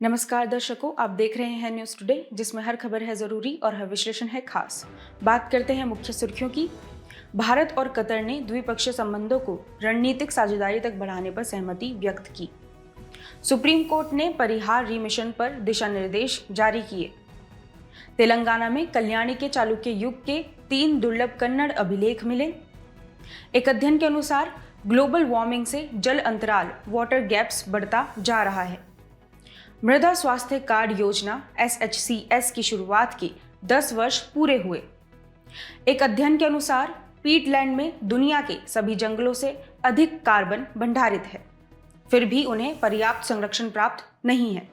नमस्कार दर्शकों, आप देख रहे हैं न्यूज़ टुडे, जिसमें हर खबर है ज़रूरी और हर विश्लेषण है खास। बात करते हैं मुख्य सुर्खियों की। भारत और कतर ने द्विपक्षीय संबंधों को रणनीतिक साझेदारी तक बढ़ाने पर सहमति व्यक्त की। सुप्रीम कोर्ट ने परिहार रिमिशन पर दिशा निर्देश जारी किए। तेलंगाना में कल्याणी के चालुक्य युग के 3 दुर्लभ कन्नड़ अभिलेख मिले। एक अध्ययन के अनुसार ग्लोबल वार्मिंग से जल अंतराल वाटर गैप्स बढ़ता जा रहा है। मृदा स्वास्थ्य कार्ड योजना SHCS की शुरुआत के 10 वर्ष पूरे हुए। एक अध्ययन के अनुसार पीटलैंड में दुनिया के सभी जंगलों से अधिक कार्बन भंडारित है, फिर भी उन्हें पर्याप्त संरक्षण प्राप्त नहीं है।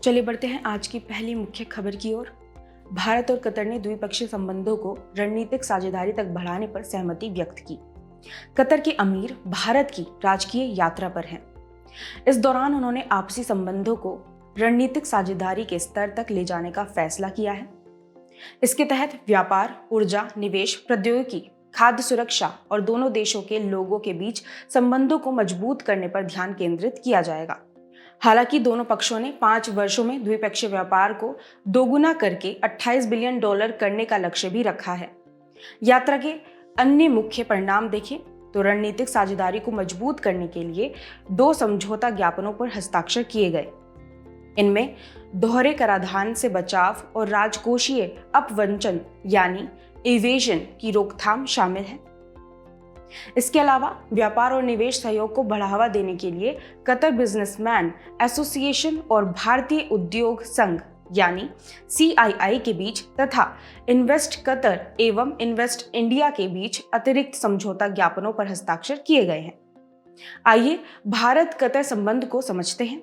चलिए बढ़ते हैं आज की पहली मुख्य खबर की ओर। भारत और कतर ने द्विपक्षीय संबंधों को रणनीतिक साझेदारी तक बढ़ाने पर सहमति व्यक्त की। कतर के अमीर भारत की राजकीय यात्रा पर हैं। इस दौरान उन्होंने आपसी संबंधों को रणनीतिक साझेदारी के स्तर तक ले जाने का फैसला किया है। इसके तहत व्यापार, ऊर्जा, निवेश, प्रौद्योगिकी, खाद्य सुरक्षा और दोनों देशों के लोगों के बीच संबंधों को मजबूत करने पर ध्यान केंद्रित किया जाएगा। हालांकि दोनों पक्षों ने 5 वर्षों में द्विपक्षीय व्यापार को दोगुना करके $28 बिलियन करने का लक्ष्य भी रखा है। यात्रा के अन्य मुख्य परिणाम देखें तो रणनीतिक साझेदारी को मजबूत करने के लिए 2 समझौता ज्ञापनों पर हस्ताक्षर किए गए। इनमें दोहरे कराधान से बचाव और राजकोषीय अपवंचन यानी इवेजन की रोकथाम शामिल है। इसके अलावा व्यापार और निवेश सहयोग को बढ़ावा देने के लिए कतर बिजनेसमैन एसोसिएशन और भारतीय उद्योग संघ यानी CII के बीच तथा इन्वेस्ट कतर एवं इन्वेस्ट इंडिया के बीच अतिरिक्त समझौता ज्ञापनों पर हस्ताक्षर किए गए हैं। आइए भारत कतर संबंध को समझते हैं।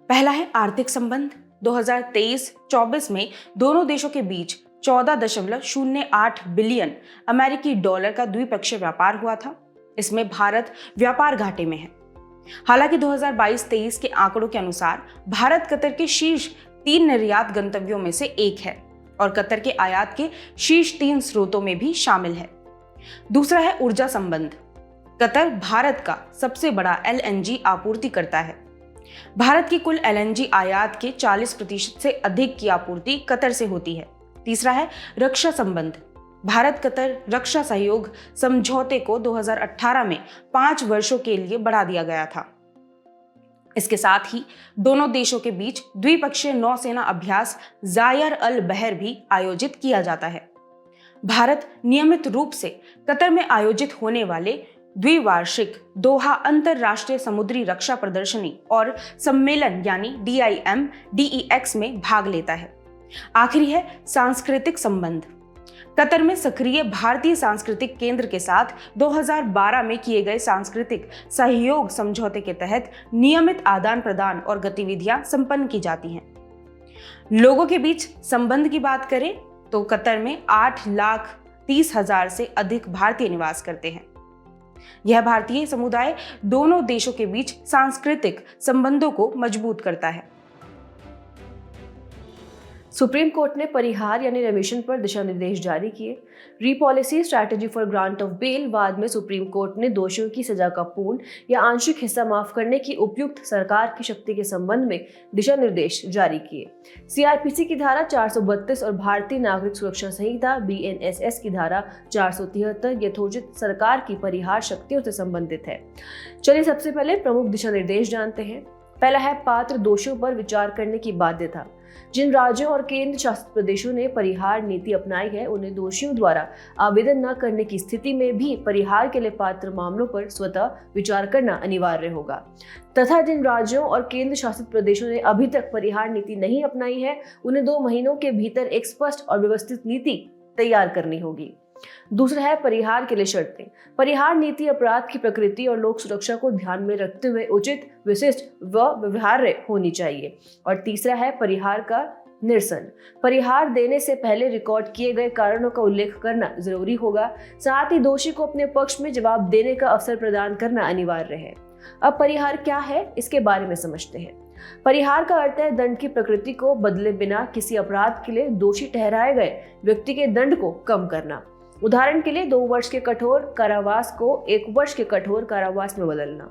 पहला है आर्थिक संबंध। 2023-24 में दोनों देशों के बीच 14.08 बिलियन अमेरिकी डॉलर का द्विपक्षीय व्यापार हुआ था। इसमें भारत व्यापार घाटे में है। हालांकि 2022-23 के आंकड़ों के अनुसार भारत कतर के शीर्ष 3 निर्यात गंतव्यों में से एक है और कतर के आयात के शीर्ष 3 स्रोतों में भी शामिल है। दूसरा है ऊर्जा संबंध। कतर भारत का सबसे बड़ा LNG आपूर्तिकर्ता है। भारत की कुल LNG आयात के 40% से अधिक की आपूर्ति कतर से होती है। तीसरा है रक्षा संबंध। भारत कतर रक्षा सहयोग समझौते को 2018 में 5 वर्षों के लिए बढ़ा दिया गया था। इसके साथ ही दोनों देशों के बीच द्विपक्षीय नौसेना अभ्यास जायर अल बहर भी आयोजित किया जाता है। भारत नियमित रूप से कतर में आयोजित होने वाले द्विवार्षिक दोहा अंतरराष्ट्रीय समुद्री रक्षा प्रदर्शनी और सम्मेलन यानी DIM-DEX में भाग लेता है। आखिरी है सांस्कृतिक संबंध। कतर में सक्रिय भारतीय सांस्कृतिक केंद्र के साथ 2012 में किए गए सांस्कृतिक सहयोग समझौते के तहत नियमित आदान प्रदान और गतिविधियां संपन्न की जाती हैं। लोगों के बीच संबंध की बात करें तो कतर में 8,30,000 से अधिक भारतीय निवास करते हैं। यह भारतीय समुदाय दोनों देशों के बीच सांस्कृतिक संबंधों को मजबूत करता है। सुप्रीम कोर्ट ने परिहार यानी रेमिशन पर दिशा निर्देश जारी किए। Re policy strategy for grant of bail बाद में सुप्रीम कोर्ट ने दोषियों की सजा का पूर्ण या आंशिक हिस्सा माफ करने की उपयुक्त सरकार की शक्ति के संबंध में दिशा निर्देश जारी किए। CRPC की धारा 432 और भारतीय नागरिक सुरक्षा संहिता BNSS की धारा 473 यथोचित सरकार की परिहार शक्तियों से संबंधित है। चलिए सबसे पहले प्रमुख दिशा निर्देश जानते हैं। पहला है पात्र दोषियों पर विचार करने की बाध्यता। जिन राज्यों और केंद्र शासित प्रदेशों ने परिहार नीति अपनाई है, उन्हें दोषियों द्वारा आवेदन न करने की स्थिति में भी परिहार के लिए पात्र मामलों पर स्वतः विचार करना अनिवार्य होगा। तथा जिन राज्यों और केंद्र शासित प्रदेशों ने अभी तक परिहार नीति नहीं अपनाई है, उन्हें 2 महीनों के भीतर एक स्पष्ट और व्यवस्थित नीति तैयार करनी होगी। दूसरा है परिहार के लिए शर्तें। परिहार नीति अपराध की प्रकृति और लोक सुरक्षा को ध्यान में रखते हुए उचित, विशिष्ट व व्यवहार्य होनी चाहिए। और तीसरा है परिहार का निरसन। परिहार देने से पहले रिकॉर्ड किए गए कारणों का उल्लेख करना जरूरी होगा। साथ ही दोषी को अपने पक्ष में जवाब देने का अवसर प्रदान करना अनिवार्य है। अब परिहार क्या है, इसके बारे में समझते हैं। परिहार का अर्थ है दंड की प्रकृति को बदले बिना किसी अपराध के लिए दोषी ठहराए गए व्यक्ति के दंड को कम करना। उदाहरण के लिए 2 वर्ष के कठोर कारावास को 1 वर्ष के कठोर कारावास में बदलना।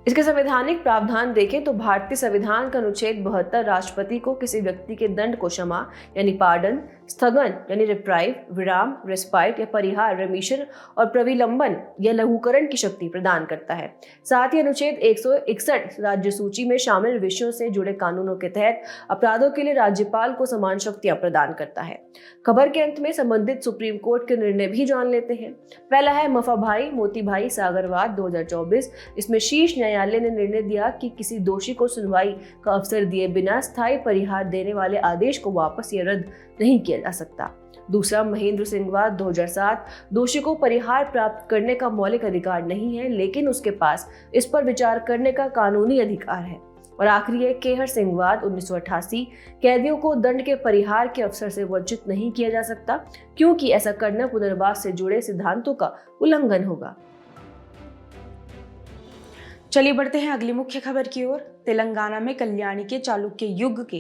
इसके संवैधानिक प्रावधान देखें तो भारतीय संविधान का अनुच्छेद 72 राष्ट्रपति को किसी व्यक्ति के दंड को क्षमा यानी पार्डन, स्थगन यानी रिप्राइव, विराम, रेस्पाइट या परिहार, रेमिशन और प्रविलंबन या लघुकरण की शक्ति प्रदान करता है। साथ ही अनुच्छेद 161 राज्य सूची में शामिल विषयों से जुड़े कानूनों के तहत अपराधों के लिए राज्यपाल को समान शक्तियां प्रदान करता है। खबर के अंत में संबंधित सुप्रीम कोर्ट के निर्णय भी जान लेते हैं। पहला है मफाभाई मोतीभाई सागरवाद 2024। इसमें शीर्ष न्यायालय ने निर्णय दिया कि किसी दोषी को सुनवाई का अवसर दिए बिना स्थायी परिहार देने वाले आदेश को वापस या रद्द नहीं किया जा सकता। दूसरा महेंद्र सिंह वाद 2007। दोषी को परिहार प्राप्त करने का मौलिक अधिकार नहीं है, लेकिन उसके पास इस पर विचार करने का कानूनी अधिकार है। और आखिरी है केहर सिंह वाद 1988। कैदियों को दंड के परिहार के अवसर से वंचित नहीं किया जा सकता, क्योंकि ऐसा करना पुनर्वास से जुड़े सिद्धांतों का उल्लंघन होगा। चलिए बढ़ते हैं अगली मुख्य खबर की ओर। तेलंगाना में कल्याणी के चालुक्य युग के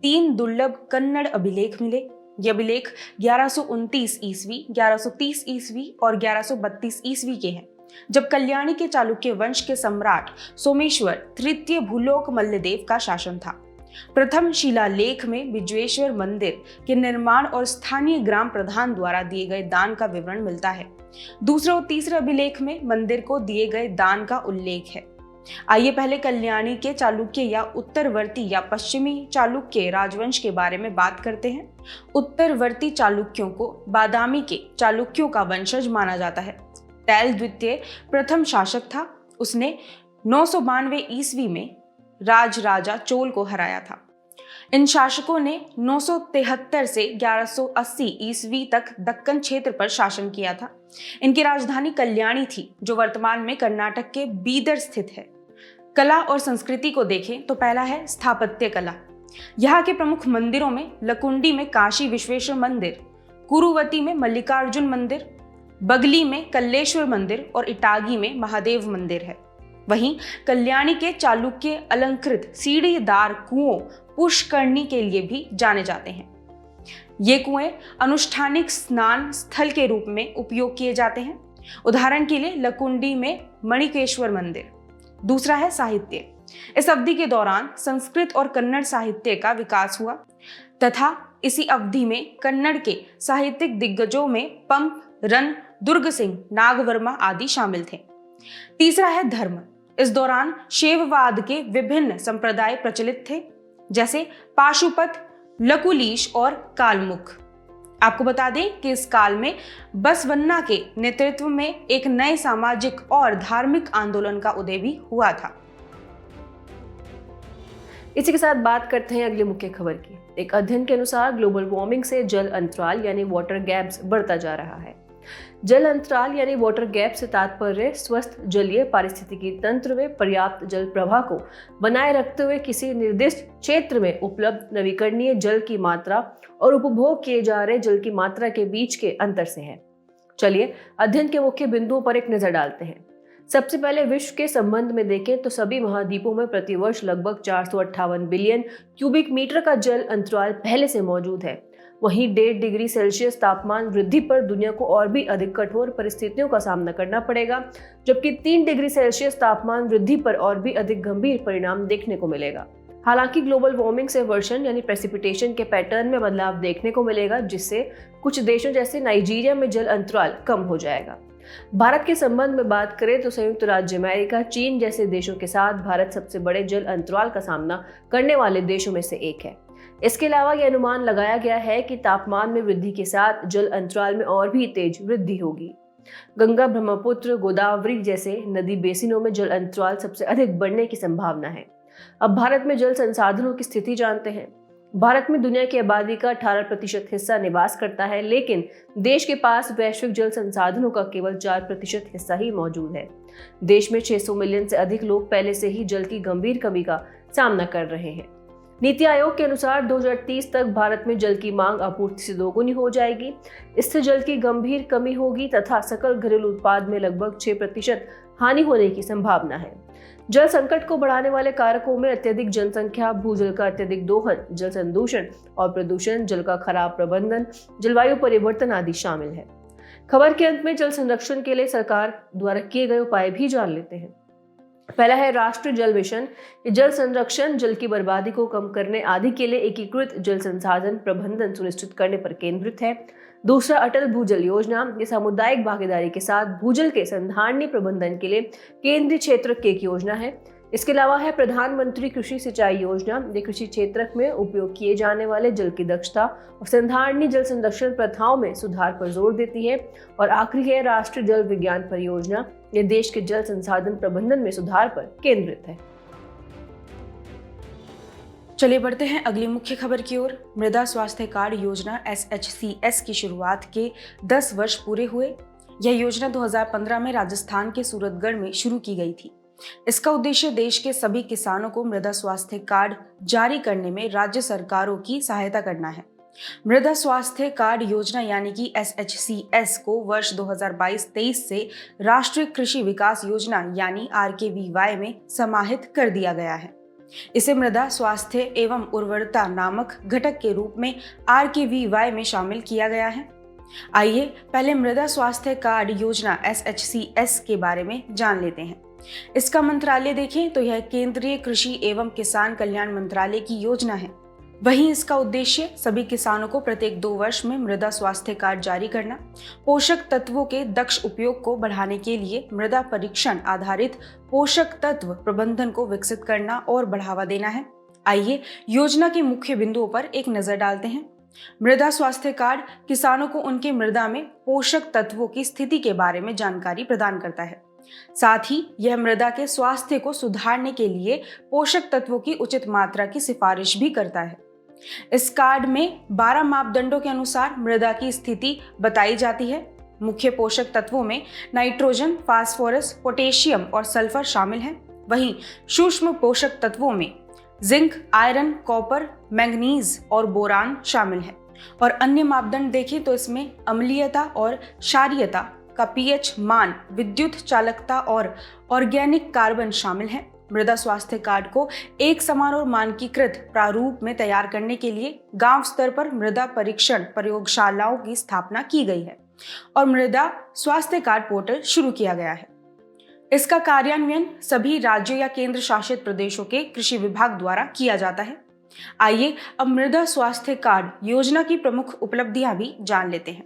3 दुर्लभ कन्नड़ अभिलेख मिले। ये अभिलेख 1129 ईस्वी, 1130 ईस्वी और 1132 ईस्वी के हैं, जब कल्याणी के चालुक्य वंश के सम्राट सोमेश्वर तृतीय भूलोक मल्लदेव का शासन था। प्रथम शिलालेख में विजयेश्वर मंदिर के निर्माण और स्थानीय ग्राम प्रधान द्वारा दिए गए दान का विवरण मिलता है। दूसरे और तीसरे अभिलेख में मंदिर को दिए गए दान का उल्लेख है। आइए पहले कल्याणी के चालुक्य या उत्तरवर्ती या पश्चिमी चालुक्य राजवंश के बारे में बात करते हैं। उत्तरवर्ती चालुक्यों को बादामी के चालुक्यों का वंशज माना जाता है। तैल द्वितीय प्रथम शासक था। उसने 992 ईस्वी में राजा चोल को हराया था। इन शासकों ने 973 से 1180 ईस्वी तक दक्कन क्षेत्र पर शासन किया था। इनकी राजधानी कल्याणी थी, जो वर्तमान में कर्नाटक के बीदर स्थित है। कला और संस्कृति को देखें तो पहला है स्थापत्य कला। यहाँ के प्रमुख मंदिरों में लकुंडी में काशी विश्वेश्वर मंदिर, कुरुवती में मल्लिकार्जुन मंदिर, बगली में कल्लेश्वर मंदिर और इटागी में महादेव मंदिर है। वहीं कल्याणी के चालुक्य अलंकृत सीढ़ीदार कुओं पुष्करणी के लिए भी जाने जाते हैं। ये कुएं अनुष्ठानिक स्नान स्थल के रूप में उपयोग किए जाते हैं। उदाहरण के लिए लकुंडी में मणिकेश्वर मंदिर। दूसरा है साहित्य। इस अवधि के दौरान संस्कृत और कन्नड़ साहित्य का विकास हुआ तथा इसी अवधि में कन्नड़ के साहित्यिक दिग्गजों में पंप, रन, दुर्ग सिंह, नागवर्मा आदि शामिल थे। तीसरा है धर्म। इस दौरान शैववाद के विभिन्न संप्रदाय प्रचलित थे, जैसे पाशुपत, लकुलीश और कालमुख। आपको बता दें कि इस काल में बसवन्ना के नेतृत्व में एक नए सामाजिक और धार्मिक आंदोलन का उदय भी हुआ था। इसी के साथ बात करते हैं अगली मुख्य खबर की। एक अध्ययन के अनुसार ग्लोबल वार्मिंग से जल अंतराल यानी वाटर गैप्स बढ़ता जा रहा है। जल अंतराल यानी वाटर गैप से तात्पर्य स्वस्थ जलीय पारिस्थितिकी तंत्र में पर्याप्त जल प्रवाह को बनाए रखते हुए किसी निर्दिष्ट क्षेत्र में उपलब्ध नवीकरणीय जल की मात्रा और उपभोग किए जा रहे जल की मात्रा के बीच के अंतर से है। चलिए अध्ययन के मुख्य बिंदुओं पर एक नजर डालते हैं। सबसे पहले विश्व के संबंध में देखें तो सभी महाद्वीपों में प्रतिवर्ष लगभग 458 बिलियन क्यूबिक मीटर का जल अंतराल पहले से मौजूद है। वहीं 1.5 डिग्री सेल्सियस तापमान वृद्धि पर दुनिया को और भी अधिक कठोर परिस्थितियों का सामना करना पड़ेगा, जबकि 3 डिग्री सेल्सियस तापमान वृद्धि पर और भी अधिक गंभीर परिणाम देखने को मिलेगा। हालांकि ग्लोबल वार्मिंग से वर्षण यानी प्रेसिपिटेशन के पैटर्न में बदलाव देखने को मिलेगा, जिससे कुछ देशों जैसे नाइजीरिया में जल अंतराल कम हो जाएगा। भारत के संबंध में बात करें तो संयुक्त राज्य अमेरिका, चीन जैसे देशों के साथ भारत सबसे बड़े जल अंतराल का सामना करने वाले देशों में से एक है। इसके अलावा यह अनुमान लगाया गया है कि तापमान में वृद्धि के साथ जल अंतराल में और भी तेज वृद्धि होगी। गंगा, ब्रह्मपुत्र, गोदावरी जैसे नदी बेसिनों में जल अंतराल सबसे अधिक बढ़ने की संभावना है। अब भारत में जल संसाधनों की स्थिति जानते हैं। भारत में दुनिया की आबादी का 18% हिस्सा निवास करता है, लेकिन देश के पास वैश्विक जल संसाधनों का केवल 4% हिस्सा ही मौजूद है। देश में 600 मिलियन से अधिक लोग पहले से ही जल की गंभीर कमी का सामना कर रहे हैं। नीति आयोग के अनुसार 2030 तक भारत में जल की मांग आपूर्ति से दोगुनी हो जाएगी। इससे जल की गंभीर कमी होगी तथा सकल घरेलू उत्पाद में लगभग 6% हानि होने की संभावना है। जल संकट को बढ़ाने वाले कारकों में अत्यधिक जनसंख्या, भूजल का अत्यधिक दोहन, जल संदूषण और प्रदूषण, जल का खराब प्रबंधन, जलवायु परिवर्तन आदि शामिल है। खबर के अंत में जल संरक्षण के लिए सरकार द्वारा किए गए उपाय भी जान लेते हैं। पहला है राष्ट्रीय जल मिशन। ये जल संरक्षण, जल की बर्बादी को कम करने आदि के लिए एकीकृत जल संसाधन प्रबंधन सुनिश्चित करने पर केंद्रित है। दूसरा अटल भूजल योजना। ये सामुदायिक भागीदारी के साथ भूजल के संधारणीय प्रबंधन के लिए केंद्रीय क्षेत्र की एक योजना है। इसके अलावा है प्रधानमंत्री कृषि सिंचाई योजना। ये कृषि क्षेत्र में उपयोग किए जाने वाले जल की दक्षता और संधारणीय जल संरक्षण प्रथाओं में सुधार पर जोर देती है। और आखिरी है राष्ट्रीय जल विज्ञान परियोजना। ये देश के जल संसाधन प्रबंधन में सुधार पर केंद्रित है। चलिए बढ़ते हैं अगली मुख्य खबर की ओर। मृदा स्वास्थ्य कार्ड योजना SHCS की शुरुआत के 10 वर्ष पूरे हुए। यह योजना 2015 में राजस्थान के सूरतगढ़ में शुरू की गई थी। इसका उद्देश्य देश के सभी किसानों को मृदा स्वास्थ्य कार्ड जारी करने में राज्य सरकारों की सहायता करना है। मृदा स्वास्थ्य कार्ड योजना यानी कि SHCS को वर्ष 2022-23 से राष्ट्रीय कृषि विकास योजना यानी RKVY में समाहित कर दिया गया है। इसे मृदा स्वास्थ्य एवं उर्वरता नामक घटक के रूप में RKVY में शामिल किया गया है। आइए पहले मृदा स्वास्थ्य कार्ड योजना SHCS के बारे में जान लेते हैं। इसका मंत्रालय देखें तो यह केंद्रीय कृषि एवं किसान कल्याण मंत्रालय की योजना है। वहीं इसका उद्देश्य सभी किसानों को प्रत्येक 2 वर्ष में मृदा स्वास्थ्य कार्ड जारी करना, पोषक तत्वों के दक्ष उपयोग को बढ़ाने के लिए मृदा परीक्षण आधारित पोषक तत्व प्रबंधन को विकसित करना और बढ़ावा देना है। आइए योजना के मुख्य बिंदुओं पर एक नजर डालते हैं। मृदा स्वास्थ्य कार्ड किसानों को उनके मृदा में पोषक तत्वों की स्थिति के बारे में जानकारी प्रदान करता है। साथ ही यह मृदा के स्वास्थ्य को सुधारने के लिए पोषक तत्वों की उचित मात्रा की सिफारिश भी करता है। इस कार्ड में 12 मापदंडों के अनुसार मृदा की स्थिति बताई जाती है। मुख्य पोषक तत्वों में नाइट्रोजन, फास्फोरस, पोटेशियम और सल्फर शामिल हैं। वहीं सूक्ष्म पोषक तत्वों में जिंक, आयरन, कॉपर, मैंगनीज और बोरान शामिल हैं। और अन्य मापदंड देखें तो इसमें अम्लीयता और क्षारीयता का pH मान, विद्युत चालकता और ऑर्गेनिक कार्बन शामिल है। मृदा स्वास्थ्य कार्ड को एक समान और मानकीकृत प्रारूप में तैयार करने के लिए गांव स्तर पर मृदा परीक्षण प्रयोगशालाओं की स्थापना की गई है और मृदा स्वास्थ्य कार्ड पोर्टल शुरू किया गया है। इसका कार्यान्वयन सभी राज्यों या केंद्र शासित प्रदेशों के कृषि विभाग द्वारा किया जाता है। आइए अब मृदा स्वास्थ्य कार्ड योजना की प्रमुख उपलब्धियां भी जान लेते हैं।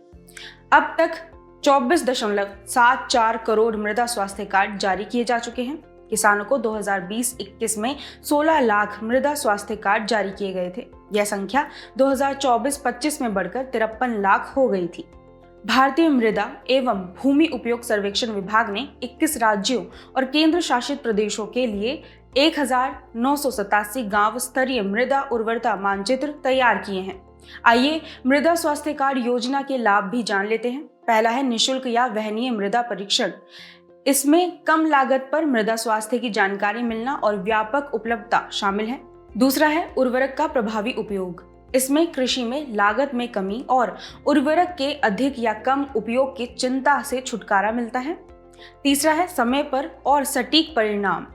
अब तक 24.74 करोड़ मृदा स्वास्थ्य कार्ड जारी किए जा चुके हैं। किसानों को 2020-21 में 16 लाख मृदा स्वास्थ्य कार्ड जारी किए गए थे। यह संख्या 2024-25 में बढ़कर 53 लाख हो गई थी। भारतीय मृदा एवं भूमि उपयोग सर्वेक्षण विभाग ने 21 राज्यों और केंद्र शासित प्रदेशों के लिए 1987 गांव स्तरीय मृदा उर्वरता मानचित्र तैयार किए हैं। आइए मृदा स्वास्थ्य कार्ड योजना के लाभ भी जान लेते हैं। पहला है निःशुल्क या वहनीय मृदा परीक्षण। इसमें कम लागत पर मृदा स्वास्थ्य की जानकारी मिलना और व्यापक उपलब्धता शामिल है। दूसरा है उर्वरक का प्रभावी उपयोग। इसमें कृषि में लागत में कमी और उर्वरक के अधिक या कम उपयोग की चिंता से छुटकारा मिलता है। तीसरा है समय पर और सटीक परिणाम।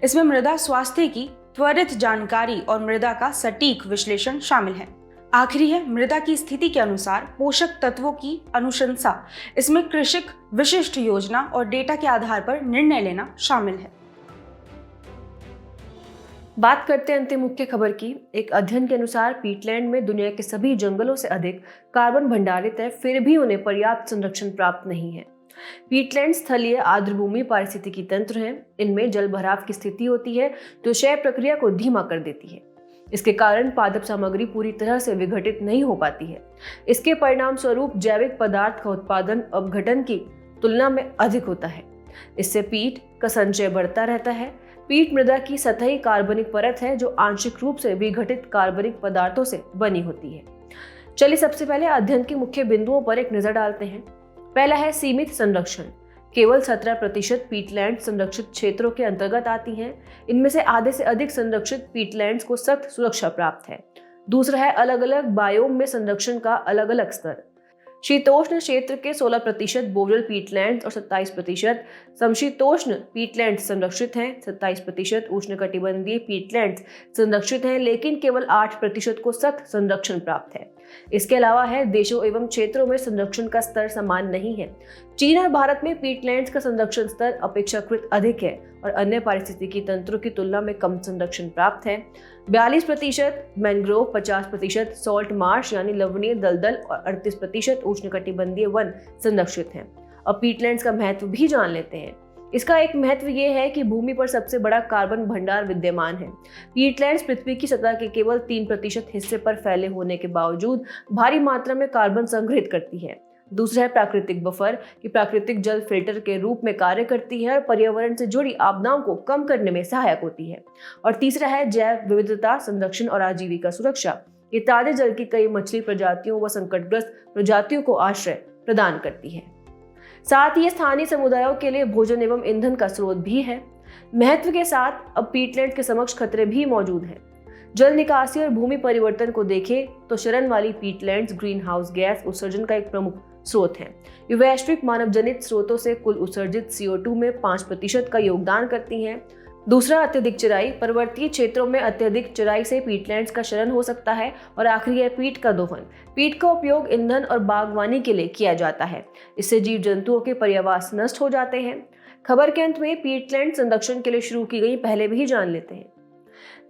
इसमें मृदा स्वास्थ्य की त्वरित जानकारी और मृदा का सटीक विश्लेषण शामिल है। आखिरी है मृदा की स्थिति के अनुसार पोषक तत्वों की अनुशंसा। इसमें कृषक विशिष्ट योजना और डेटा के आधार पर निर्णय लेना शामिल है। बात करते हैं अंतिम मुख्य खबर की। एक अध्ययन के अनुसार पीटलैंड में दुनिया के सभी जंगलों से अधिक कार्बन भंडारित है, फिर भी उन्हें पर्याप्त संरक्षण प्राप्त नहीं है। पीटलैंड स्थलीय आर्द्रभूमि पारिस्थितिकी तंत्र हैं। इनमें जल भराव की स्थिति होती है जो क्षय प्रक्रिया को धीमा कर देती है। इसके कारण पादप सामग्री पूरी तरह से विघटित नहीं हो पाती है। इसके परिणाम स्वरूप जैविक पदार्थ का उत्पादन अपघटन की तुलना में अधिक होता है। इससे पीट का संचय बढ़ता रहता है। पीट मृदा की सतही कार्बनिक परत है जो आंशिक रूप से विघटित कार्बनिक पदार्थों से बनी होती है। चलिए सबसे पहले अध्ययन के मुख्य बिंदुओं पर एक नजर डालते हैं। पहला है सीमित संरक्षण। केवल 17% पीटलैंड संरक्षित क्षेत्रों के अंतर्गत आती हैं। इनमें से आधे से अधिक संरक्षित पीटलैंड्स को सख्त सुरक्षा प्राप्त है। दूसरा है अलग अलग बायोम में संरक्षण का अलग अलग स्तर। शीतोष्ण क्षेत्र के 16% बोरल पीटलैंड और 27% समशीतोष्ण पीटलैंड संरक्षित हैं। 27% उष्णकटिबंधीय पीटलैंड संरक्षित हैं, लेकिन केवल 8% को सख्त संरक्षण प्राप्त है। इसके अलावा है देशों एवं क्षेत्रों में संरक्षण का स्तर समान नहीं है। चीन और भारत में पीटलैंड्स का संरक्षण स्तर अपेक्षाकृत अधिक है और अन्य पारिस्थितिकी तंत्रों की तुलना में कम संरक्षण प्राप्त है। 42% मैंग्रोव, 50% सॉल्ट मार्श यानी लवणीय दलदल और 38% उष्णकटिबंधीय वन संरक्षित हैं। अब पीटलैंड्स का महत्व भी जान लेते हैं। इसका एक महत्व ये है कि भूमि पर सबसे बड़ा कार्बन भंडार विद्यमान है। पीटलैंड्स पृथ्वी की सतह के केवल 3% हिस्से पर फैले होने के बावजूद भारी मात्रा में कार्बन संग्रहित करती है। दूसरा है प्राकृतिक बफर, कि प्राकृतिक जल फिल्टर के रूप में कार्य करती है और पर्यावरण से जुड़ी आपदाओं को कम करने में सहायक होती है। और तीसरा है जैव विविधता संरक्षण और आजीविका सुरक्षा, ये ताजे जल की कई मछली प्रजातियों व संकटग्रस्त प्रजातियों को आश्रय प्रदान करती है। साथ ही स्थानीय समुदायों के लिए भोजन एवं ईंधन का स्रोत भी है। महत्व के साथ अब पीटलैंड के समक्ष खतरे भी मौजूद हैं। जल निकासी और भूमि परिवर्तन को देखें तो शरण वाली पीटलैंड्स ग्रीन हाउस गैस उत्सर्जन का एक प्रमुख स्रोत है। ये वैश्विक मानव जनित स्रोतों से कुल उत्सर्जित CO2 में 5% का योगदान करती हैं। दूसरा अत्यधिक चराई, पर्वतीय क्षेत्रों में अत्यधिक चराई से पीटलैंड्स का क्षरण हो सकता है। और आखिरी है पीट का दोहन। पीट का उपयोग ईंधन और बागवानी के लिए किया जाता है। इससे जीव जंतुओं के पर्यावास नष्ट हो जाते हैं। खबर के अंत में पीटलैंड संरक्षण के लिए शुरू की गई पहले भी जान लेते हैं।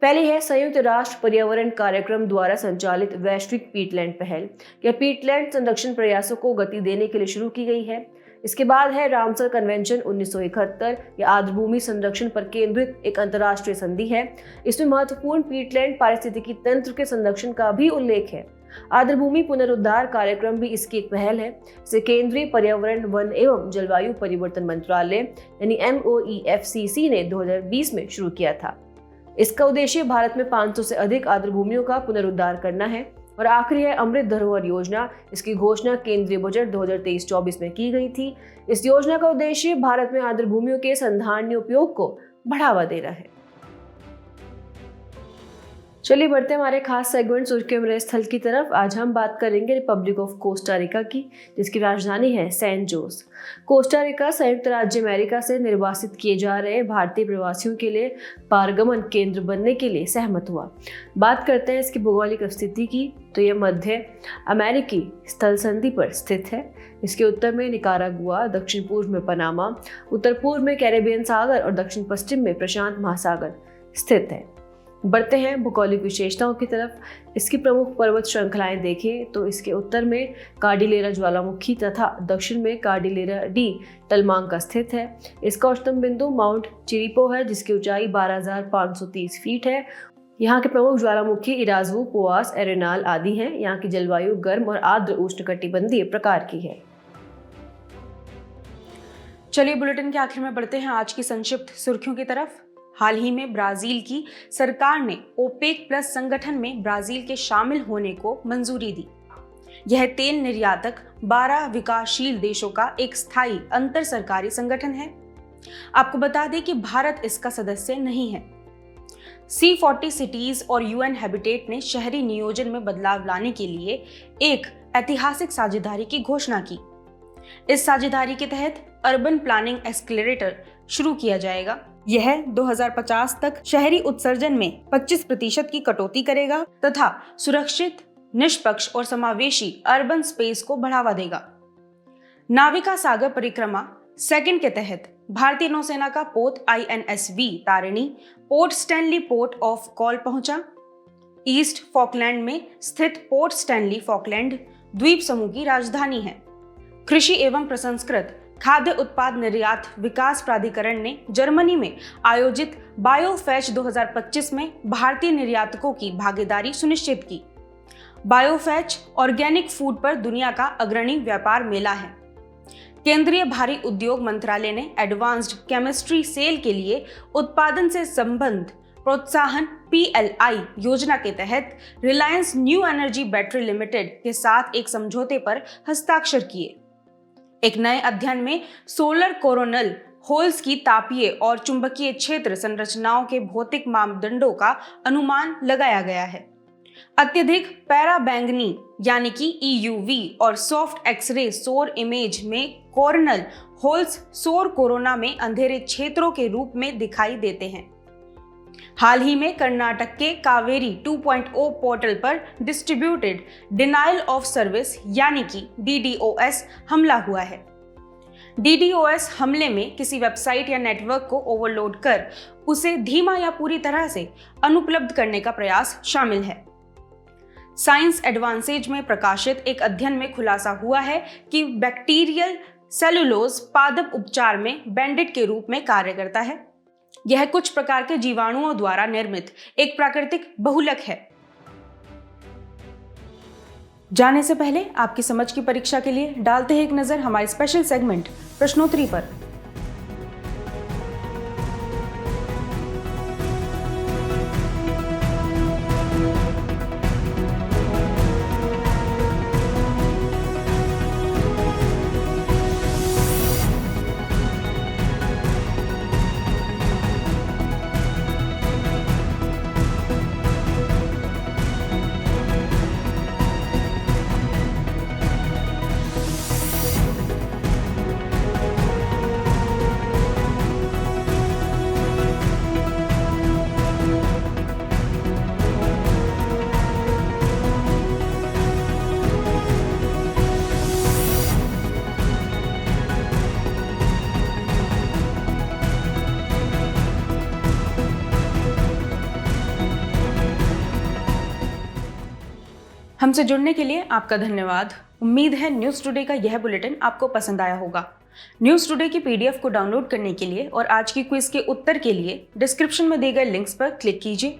पहली है संयुक्त राष्ट्र पर्यावरण कार्यक्रम द्वारा संचालित वैश्विक पीटलैंड पहल। यह पीटलैंड संरक्षण प्रयासों को गति देने के लिए शुरू की गई है। इसके बाद है रामसर कन्वेंशन 1971, यह आर्द्रभूमि संरक्षण पर केंद्रित एक अंतर्राष्ट्रीय संधि है। इसमें महत्वपूर्ण पीटलैंड पारिस्थितिकी तंत्र के संरक्षण का भी उल्लेख है। आर्द्रभूमि पुनरुद्धार कार्यक्रम भी इसकी एक पहल है। इसे केंद्रीय पर्यावरण, वन एवं जलवायु परिवर्तन मंत्रालय यानी MOEFCC ने 2020 में शुरू किया था। इसका उद्देश्य भारत में 500 से अधिक आर्द्रभूमियों का पुनरुद्धार करना है। और आखिरी है अमृत धरोहर योजना। इसकी घोषणा केंद्रीय बजट 2023-24 में की गई थी। इस योजना का उद्देश्य भारत में आर्द्रभूमियों के संधारणीय उपयोग को बढ़ावा देना है। चलिए बढ़ते हमारे खास सेगमेंट सुर्खियों में स्थल की तरफ। आज हम बात करेंगे रिपब्लिक ऑफ कोस्टा रिका की, जिसकी राजधानी है सैन जोस। कोस्टा रिका संयुक्त राज्य अमेरिका से निर्वासित किए जा रहे भारतीय प्रवासियों के लिए पारगमन केंद्र बनने के लिए सहमत हुआ। बात करते हैं इसकी भौगोलिक स्थिति की, तो यह मध्य अमेरिकी स्थल संधि पर स्थित है। इसके उत्तर में निकारागुआ, दक्षिण पूर्व में पनामा, उत्तर पूर्व में कैरेबियन सागर और दक्षिण पश्चिम में प्रशांत महासागर स्थित है। बढ़ते हैं भौगोलिक विशेषताओं की तरफ। इसकी प्रमुख पर्वत श्रृंखलाएं देखें तो इसके उत्तर में कार्डिलेरा ज्वालामुखी तथा दक्षिण में कार्डिलेरा डी टलमांका स्थित है। इसका उच्चतम बिंदु माउंट चिरिपो है, जिसकी ऊंचाई 12,530 फीट है। यहाँ के प्रमुख ज्वालामुखी इराजू, पोआस, एरेनाल आदि हैं। यहाँ की जलवायु गर्म और आर्द्र उष्णकटिबंधीय प्रकार की है। चलिए बुलेटिन के आखिर में बढ़ते हैं आज की संक्षिप्त सुर्खियों की तरफ। हाल ही में ब्राजील की सरकार ने ओपेक प्लस संगठन में ब्राजील के शामिल होने को मंजूरी दी। यह तेल निर्यातक 12 विकासशील देशों का एक स्थायी अंतर सरकारी संगठन है। आपको बता दें कि भारत इसका सदस्य नहीं है। C40 सिटीज और UN हैबिटेट ने शहरी नियोजन में बदलाव लाने के लिए एक ऐतिहासिक साझेदारी की घोषणा की। इस साझेदारी के तहत अर्बन प्लानिंग एक्सेलरेटर शुरू किया जाएगा। यह 2050 तक शहरी उत्सर्जन में 25% की कटौती करेगा तथा सुरक्षित, निष्पक्ष और समावेशी अर्बन स्पेस को बढ़ावा देगा। नाविका सागर परिक्रमा सेकंड के तहत भारतीय नौसेना का पोत INSV Tarini port Stanley port of call पहुंचा। ईस्ट फॉकलैंड में स्थित पोर्ट स्टैनली फॉकलैंड द्वीप समूह की राजधानी है। कृषि एवं प्रसंस्कृत खाद्य उत्पाद निर्यात विकास प्राधिकरण ने जर्मनी में आयोजित बायोफेच 2025 में भारतीय निर्यातकों की भागीदारी सुनिश्चित की। बायोफेच ऑर्गेनिक फूड पर दुनिया का अग्रणी व्यापार मेला है। केंद्रीय भारी उद्योग मंत्रालय ने एडवांस्ड केमिस्ट्री सेल के लिए उत्पादन से संबंध प्रोत्साहन PLI योजना के तहत Reliance new energy battery limited के साथ एक समझौते पर हस्ताक्षर किए। एक नए अध्ययन में सोलर कोरोनल होल्स की तापीय और चुंबकीय क्षेत्र संरचनाओं के भौतिक मापदंडों का अनुमान लगाया गया है। अत्यधिक पैराबैंगनी यानी कि EUV और सॉफ्ट एक्सरे सौर इमेज में कोरोनल होल्स सौर कोरोना में अंधेरे क्षेत्रों के रूप में दिखाई देते हैं। हाल ही में कर्नाटक के कावेरी 2.0 पोर्टल पर डिस्ट्रीब्यूटेड डिनायल ऑफ सर्विस यानी कि DDoS हमला हुआ है। DDoS हमले में किसी वेबसाइट या नेटवर्क को ओवरलोड कर उसे धीमा या पूरी तरह से अनुपलब्ध करने का प्रयास शामिल है। साइंस एडवांसेज में प्रकाशित एक अध्ययन में खुलासा हुआ है कि बैक्टीरियल सेलुलोज पादप उपचार में बैंडेड के रूप में कार्य करता है। यह कुछ प्रकार के जीवाणुओं द्वारा निर्मित एक प्राकृतिक बहुलक है। जाने से पहले आपकी समझ की परीक्षा के लिए डालते हैं एक नजर हमारे स्पेशल सेगमेंट प्रश्नोत्तरी पर। हमसे जुड़ने के लिए आपका धन्यवाद। उम्मीद है न्यूज़ टुडे का यह बुलेटिन आपको पसंद आया होगा। न्यूज़ टुडे की PDF को डाउनलोड करने के लिए और आज की क्विज के उत्तर के लिए डिस्क्रिप्शन में दिए गए लिंक्स पर क्लिक कीजिए।